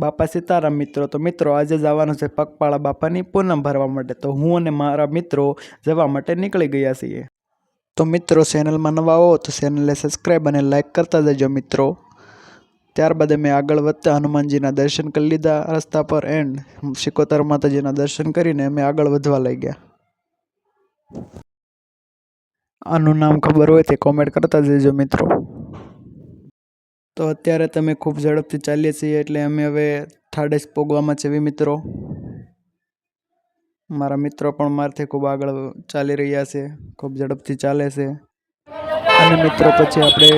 બાપા સીતારામ મિત્રો. તો મિત્રો આજે જવાનું છે પગપાળા બાપાની પૂનમ ભરવા માટે. તો હું અને મારા મિત્રો જવા માટે નીકળી ગયા છીએ. તો મિત્રો ચેનલમાં નવા હો તો ચેનલને સબસ્ક્રાઈબ અને લાઈક કરતા જજો મિત્રો. ત્યારબાદ અમે આગળ વધતા હનુમાનજીના દર્શન કરી લીધા રસ્તા પર એન્ડ શિકોતર માતાજીના દર્શન કરીને અમે આગળ વધવા લઈ ગયા. આનું નામ ખબર હોય તે કોમેન્ટ કરતા જજો મિત્રો. તો અત્યારે તમે ખૂબ ઝડપથી ચાલીએ છીએ એટલે અમે હવે થાળેસ પોગવામાં છે મિત્રો. મારા મિત્રો પણ મારથી ખૂબ આગળ ચાલી રહ્યા છે, ખૂબ ઝડપથી ચાલે છે. અને મિત્રો પછી આપણે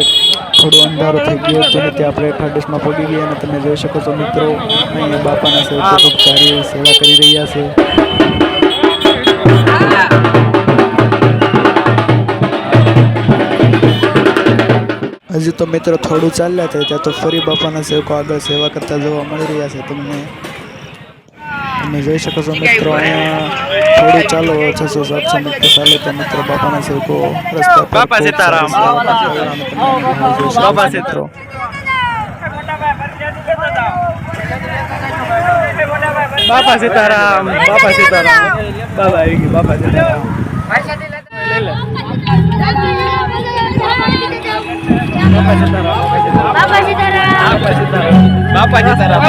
થોડું અંધારું થઈ ગયું હતું ને ત્યાં આપણે થાળેસમાં પહોંચી ગયા અને તમે જોઈ શકો છો મિત્રો અહીંયા બાપાના સેવકો ખૂબ સારી સેવા કરી રહ્યા છે. હજી તો મિત્રો થોડું ચાલ્યા થાય ત્યાં તો ફરી બાપાના સેવકો આગળ સેવા કરતા જોવા મળી રહ્યા છે તમને. તમે જોઈ શકો છો મિત્રો અહીંયા થોડું ચાલો 600-700 મીટર ચાલે તો મિત્રો બાપાના સેવકો રસ્તા પર બાપા સીતારામ બાપા સીતારામ બાપા સીતારામ બાપા સીતારામ બાબા આવી ગઈ બાપા સીતારામ લઈ લે बापा सीताराम बापा सीताराम बापा सीताराम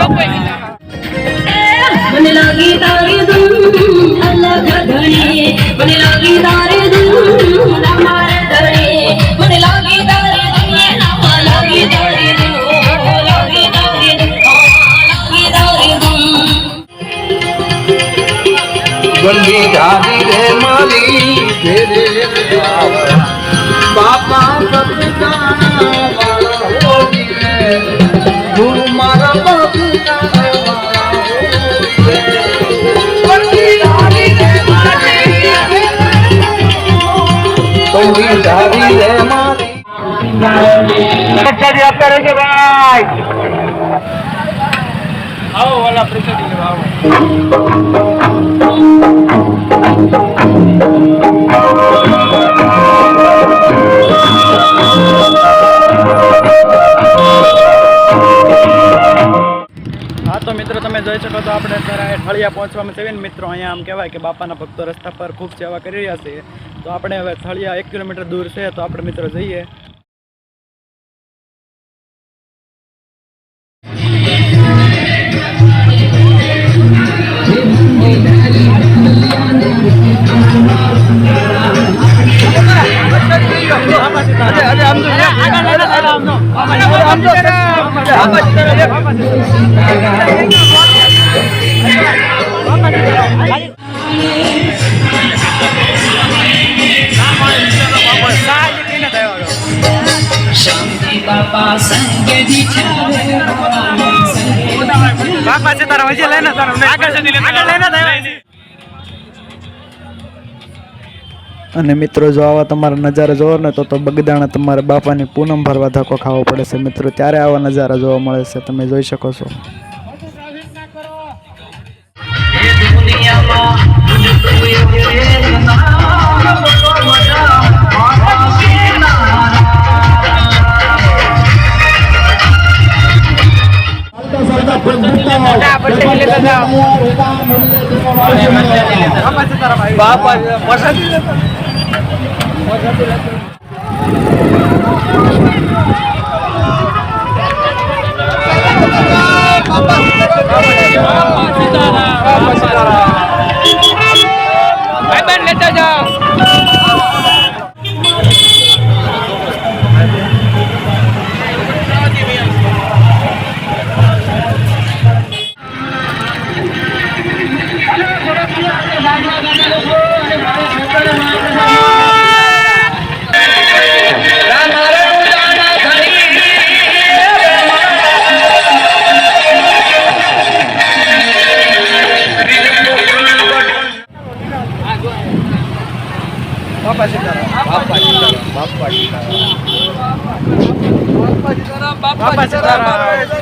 मन लागी तारे धूम अलग घड़ी मन लागी तारे धूम हमारे धड़ी मन लागी तारे धूम नाम लागी तारे धूम लागी तारे धूम लागी तारे धूम बंदी जानी रे मारी तेरे बापा आप करेंगे भाई आओ वाला प्रसाद हाँ तो मित्रों તમે જોઈ શકો તો આપણે અત્યારે થળિયા પહોંચવામાં છે ને મિત્રો. અહીંયા આમ કહેવાય કે બાપાના ભક્તો રસ્તા પર ખૂબ સેવા કરી રહ્યા છે. તો આપણે હવે થળિયા 1 કિલોમીટર દૂર છે તો આપણે મિત્રો જઈએ. बापा संग बापा से तारा वजह लेना तारा आगे लेना અને મિત્રો જો આવા તમારા નજારા જોવો ને તો બગદાણા તમારે બાપાની પૂનમ ભરવા ધક્કો ખાવો પડે છે મિત્રો. ત્યારે આવા નજારા જોવા મળે છે તમે જોઈ શકો છો. बापा लेते जाओ बापा सीताराम बापा सीताराम बापा सीताराम बापा सीताराम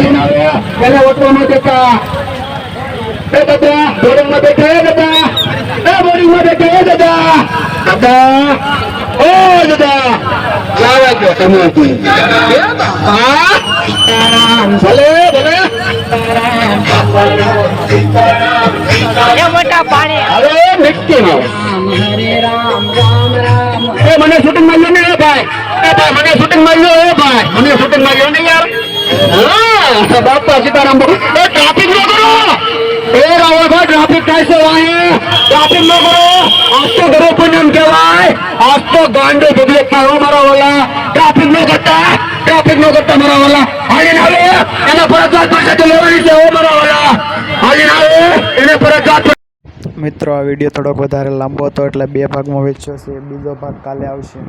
હાલીને આવે એને ઓટવા ન દેતા એ દાદા બોર્ડિંગમાં બેઠા એ દાદા એ બોર્ડિંગમાં બેઠા એ દાદા દાદા ઓ દાદા લાવા ગયો તમે હા ભલે ભલે એ મોટા પાણી હવે નક્કી નો એ મને શૂટિંગ મળ્યું ને ભાઈ એ ભાઈ મને શૂટિંગ મળ્યું એ ભાઈ મને શૂટિંગ મળ્યું ને યાર હા બાપા સીતારામ એ ટ્રાફિક નો કરો એ રાવળ ભાઈ ટ્રાફિક થાય છે વાય ટ્રાફિક નો કરો આજ તો ઘરો પૂનમ કહેવાય આજ તો ગાંડે પબ્લિક ખાઓ મારા વાલા ટ્રાફિક નો કરતા મારા વાલા હાલીને આવે એના ફરજિયાત પાસે તો લેવાની છે ઓ મારા વાલા હાલીને આવે એને ફરજિયાત મિત્રો આ વિડીયો થોડોક વધારે લાંબો હતો એટલે બે ભાગમાં વહેંચ્યો છે બીજો ભાગ કાલે આવશે